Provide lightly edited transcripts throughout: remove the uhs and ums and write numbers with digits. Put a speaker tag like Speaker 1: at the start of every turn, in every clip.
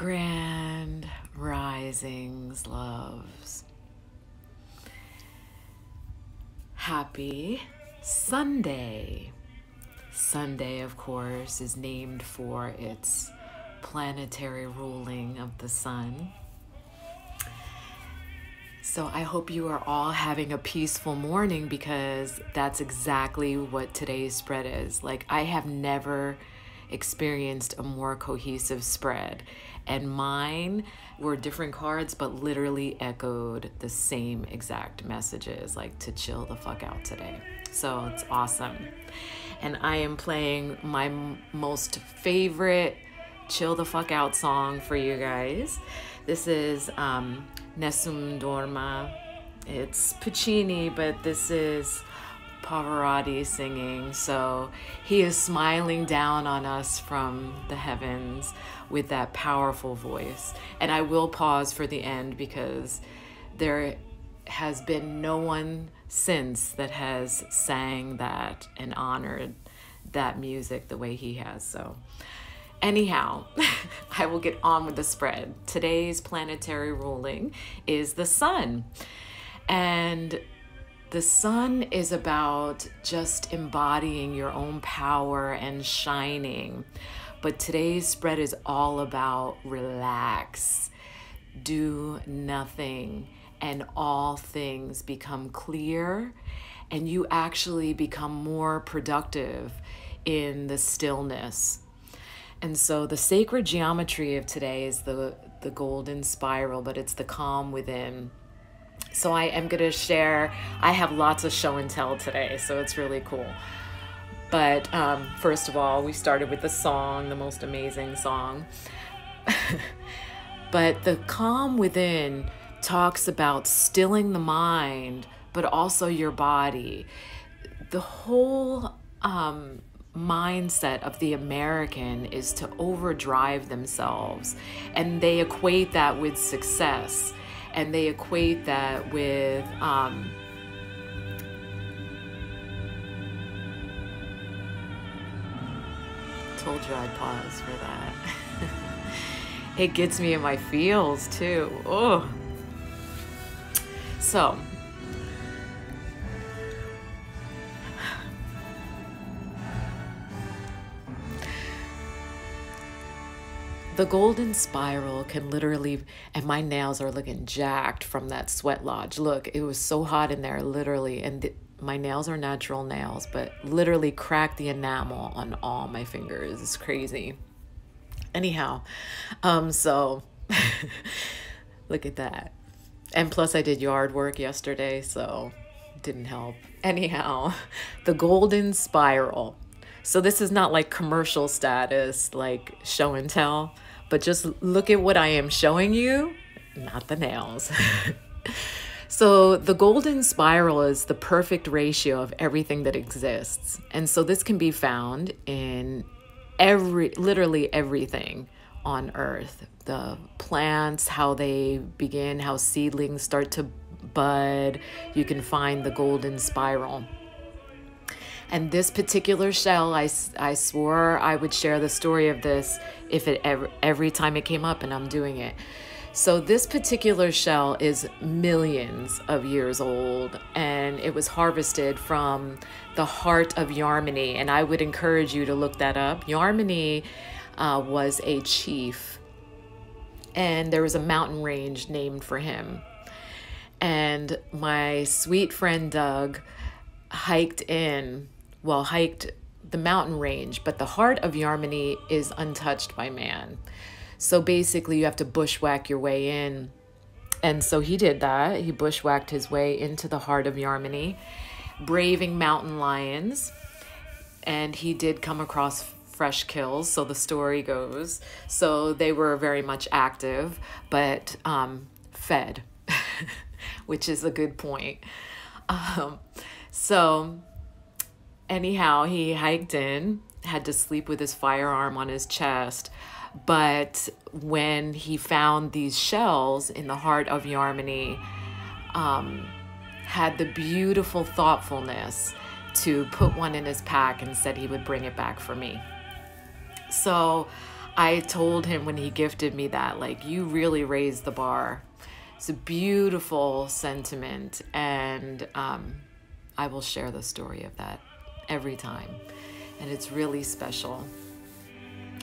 Speaker 1: Grand risings, loves. Happy Sunday. Sunday, of course, is named for its planetary ruling of the sun. So I hope you are all having a peaceful morning, because that's exactly what today's spread is. Like, I have never experienced a more cohesive spread, and mine were different cards but literally echoed the same exact messages, like to chill the fuck out today. So it's awesome. And I am playing my most favorite chill the fuck out song for you guys. This is Nessun Dorma. It's Puccini, but this is Pavarotti singing. So he is smiling down on us from the heavens with that powerful voice. And I will pause for the end, because there has been no one since that has sang that and honored that music the way he has. So anyhow, I will get on with the spread. Today's planetary ruling is the sun. And the sun is about just embodying your own power and shining. But today's spread is all about relax, do nothing, and all things become clear, and you actually become more productive in the stillness. And so the sacred geometry of today is the golden spiral, but it's the calm within. So I am going to share, I have lots of show and tell today, so it's really cool. But first of all, we started with the song, the most amazing song. But the calm within talks about stilling the mind, but also your body. The whole mindset of the American is to overdrive themselves, and they equate that with success, and they equate that with told you I'd pause for that. It gets me in my feels too. Oh, so the golden spiral can literally, and my nails are looking jacked from that sweat lodge. Look, it was so hot in there, literally, and my nails are natural nails, but literally cracked the enamel on all my fingers. It's crazy. Anyhow, so look at that. And plus I did yard work yesterday, so it didn't help. Anyhow, the golden spiral. So this is not like commercial status, like show and tell, but just look at what I am showing you, not the nails. So the golden spiral is the perfect ratio of everything that exists. And so this can be found in literally everything on Earth. The plants, how they begin, how seedlings start to bud. You can find the golden spiral. And this particular shell, I swore I would share the story of this if it every time it came up, and I'm doing it. So this particular shell is millions of years old, and it was harvested from the heart of Yarmany. And I would encourage you to look that up. Yarmany was a chief, and there was a mountain range named for him. And my sweet friend Doug hiked the mountain range, but the heart of Yarmany is untouched by man. So basically you have to bushwhack your way in. And so he did that. He bushwhacked his way into the heart of Yarmany, braving mountain lions. And he did come across fresh kills, so the story goes. So they were very much active, but fed, which is a good point. So anyhow, he hiked in, had to sleep with his firearm on his chest. But when he found these shells in the heart of Yarmany, had the beautiful thoughtfulness to put one in his pack and said he would bring it back for me. So I told him when he gifted me that, like, you really raised the bar. It's a beautiful sentiment, and I will share the story of that every time, and it's really special.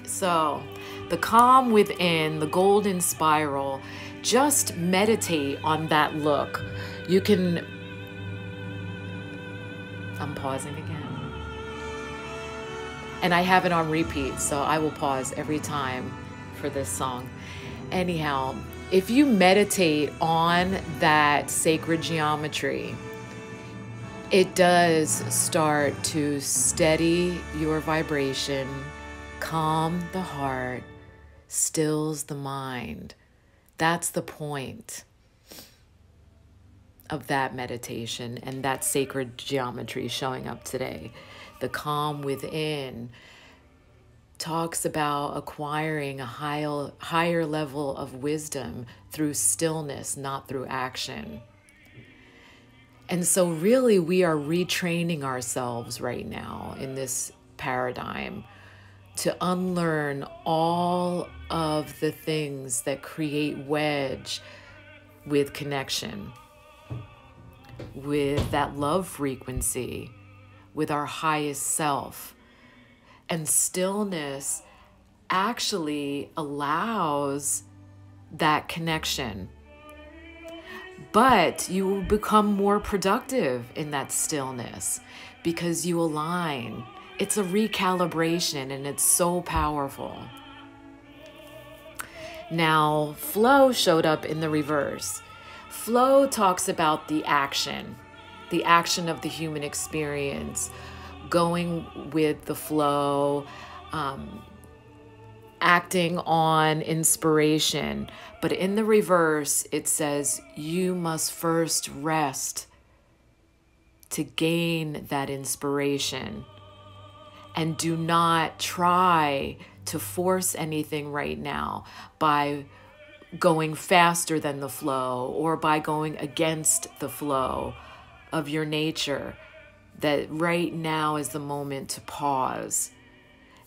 Speaker 1: So, the calm within, the golden spiral, just meditate on that look. You can, I'm pausing again. And I have it on repeat, so I will pause every time for this song. Anyhow, if you meditate on that sacred geometry, it does start to steady your vibration, calm the heart, stills the mind. That's the point of that meditation and that sacred geometry showing up today. The calm within talks about acquiring a higher level of wisdom through stillness, not through action. And so really we are retraining ourselves right now in this paradigm to unlearn all of the things that create wedge with connection, with that love frequency, with our highest self. And stillness actually allows that connection. But you will become more productive in that stillness because you align. It's a recalibration, and it's so powerful. Now, flow showed up in the reverse. Flow talks about the action of the human experience, going with the flow, acting on inspiration. But in the reverse, it says you must first rest to gain that inspiration. And do not try to force anything right now by going faster than the flow or by going against the flow of your nature. That right now is the moment to pause,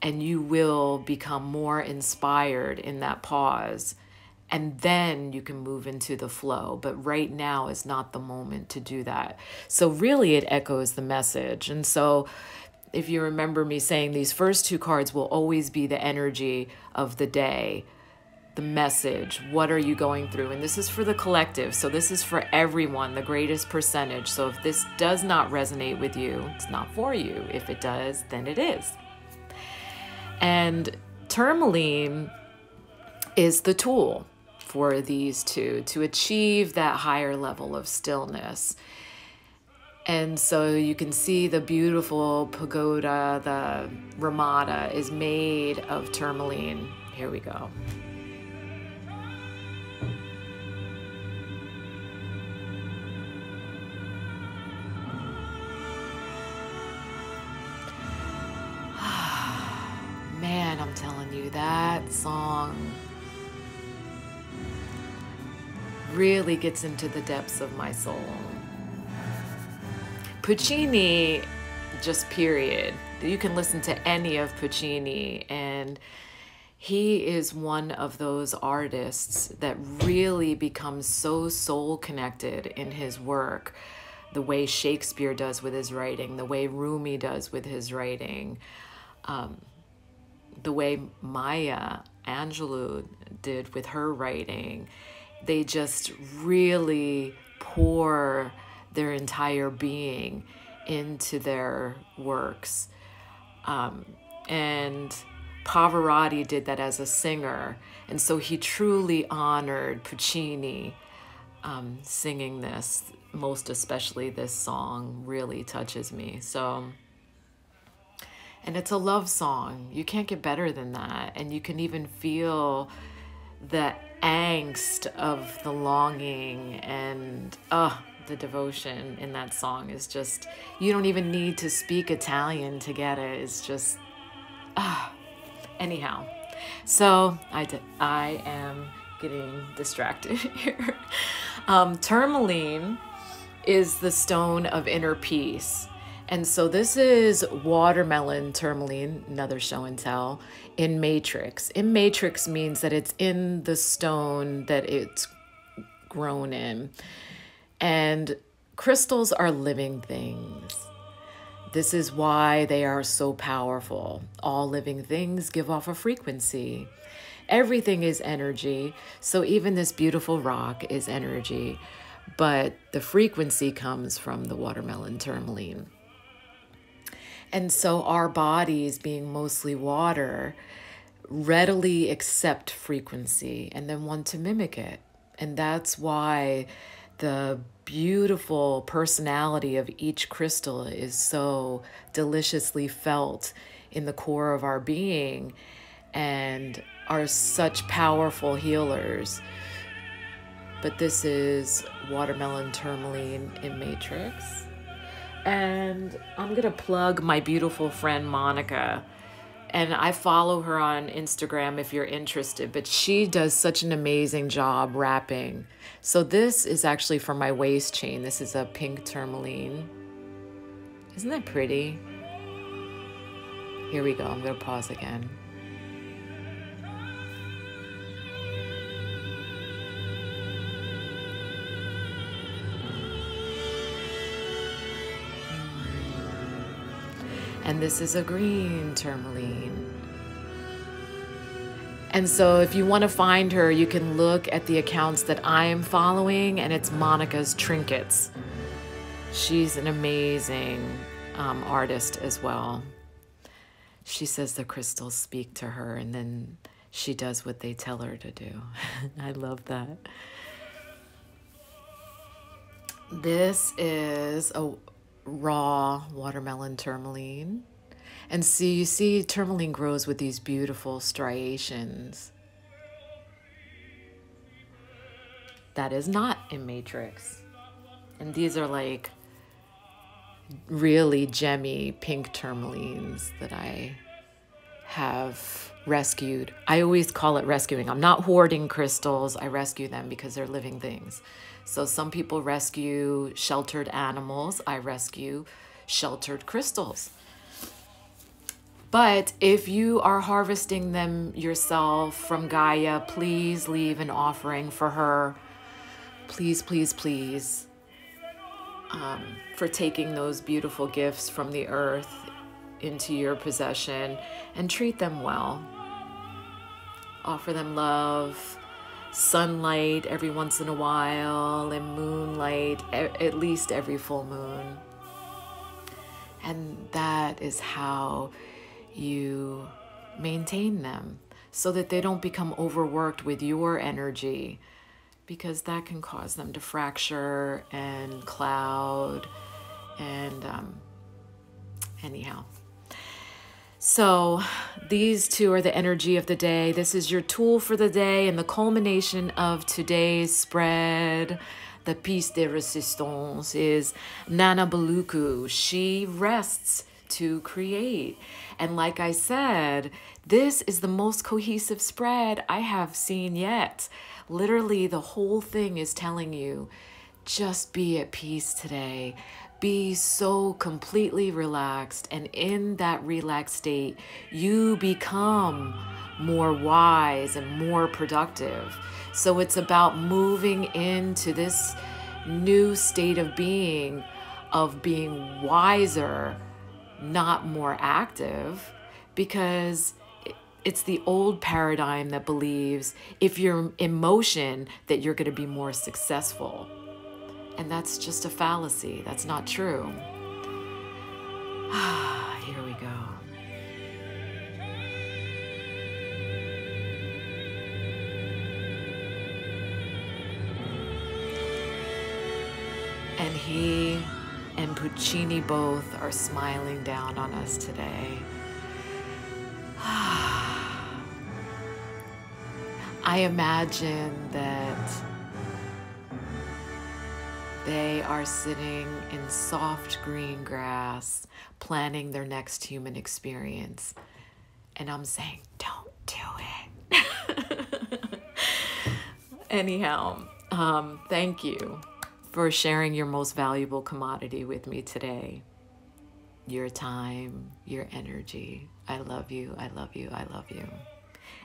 Speaker 1: and you will become more inspired in that pause, and then you can move into the flow. But right now is not the moment to do that. So really it echoes the message. And so if you remember me saying, these first two cards will always be the energy of the day, the message. What are you going through? And this is for the collective. So this is for everyone, the greatest percentage. So if this does not resonate with you, it's not for you. If it does, then it is. And tourmaline is the tool for these two to achieve that higher level of stillness. And so you can see the beautiful pagoda, the Ramada, is made of tourmaline. Here we go. Man, I'm telling you, that song really gets into the depths of my soul. Puccini, just period. You can listen to any of Puccini, and he is one of those artists that really becomes so soul connected in his work, the way Shakespeare does with his writing, the way Rumi does with his writing, the way Maya Angelou did with her writing. They just really pour their entire being into their works. And Pavarotti did that as a singer. And so he truly honored Puccini singing this. Most especially this song really touches me. So, and it's a love song. You can't get better than that. And you can even feel the angst of the longing and the devotion in that song is just, you don't even need to speak Italian to get it. It's just, anyhow. So I am getting distracted here. Tourmaline is the stone of inner peace. And so this is watermelon tourmaline, another show and tell, in matrix. In matrix means that it's in the stone that it's grown in. And crystals are living things. This is why they are so powerful. All living things give off a frequency. Everything is energy. So even this beautiful rock is energy. But the frequency comes from the watermelon tourmaline. And so our bodies, being mostly water, readily accept frequency and then want to mimic it. And that's why the beautiful personality of each crystal is so deliciously felt in the core of our being and are such powerful healers. But this is watermelon tourmaline in matrix. And I'm going to plug my beautiful friend Monica. And I follow her on Instagram if you're interested. But she does such an amazing job wrapping. So this is actually for my waist chain. This is a pink tourmaline. Isn't that pretty? Here we go. I'm going to pause again. And this is a green tourmaline. And so if you want to find her, you can look at the accounts that I am following, and it's Monica's Trinkets. She's an amazing artist as well. She says the crystals speak to her, and then she does what they tell her to do. I love that. This is a raw watermelon tourmaline. And see, you see tourmaline grows with these beautiful striations. That is not in matrix. And these are like really gemmy pink tourmalines that I have rescued. I always call it rescuing. I'm not hoarding crystals. I rescue them because they're living things. So some people rescue sheltered animals. I rescue sheltered crystals. But if you are harvesting them yourself from Gaia, please leave an offering for her. Please, please, please. For taking those beautiful gifts from the earth into your possession, and treat them well. Offer them love, sunlight every once in a while, and moonlight at least every full moon. And that is how you maintain them, so that they don't become overworked with your energy, because that can cause them to fracture and cloud and anyhow. So these two are the energy of the day. This is your tool for the day, and the culmination of today's spread, the piece de resistance, is Nana Baluku. She rests to create. And like I said, this is the most cohesive spread I have seen yet. Literally, the whole thing is telling you, just be at peace today. Be so completely relaxed, and in that relaxed state, you become more wise and more productive. So it's about moving into this new state of being wiser, not more active, because it's the old paradigm that believes if you're in motion that you're going to be more successful. And that's just a fallacy. That's not true. Here we go. And he and Puccini both are smiling down on us today. I imagine that they are sitting in soft green grass, planning their next human experience. And I'm saying, don't do it. Anyhow, thank you for sharing your most valuable commodity with me today. your time, your energy. I love you. I love you. I love you.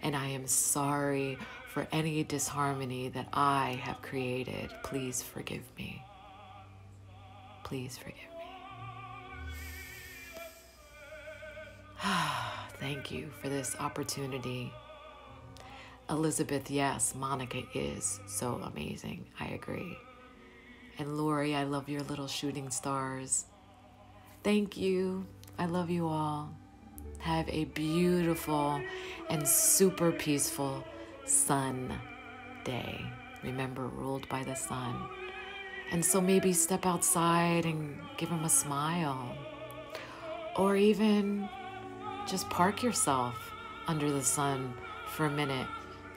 Speaker 1: And I am sorry for any disharmony that I have created. Please forgive me. Please forgive me. Thank you for this opportunity. Elizabeth, yes, Monica is so amazing. I agree. And Lori, I love your little shooting stars. Thank you. I love you all. Have a beautiful and super peaceful sun day. Remember, ruled by the sun. And so maybe step outside and give him a smile. Or even just park yourself under the sun for a minute.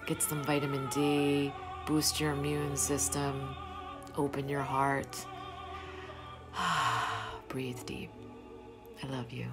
Speaker 1: Get some vitamin D, boost your immune system, open your heart. Breathe deep. I love you.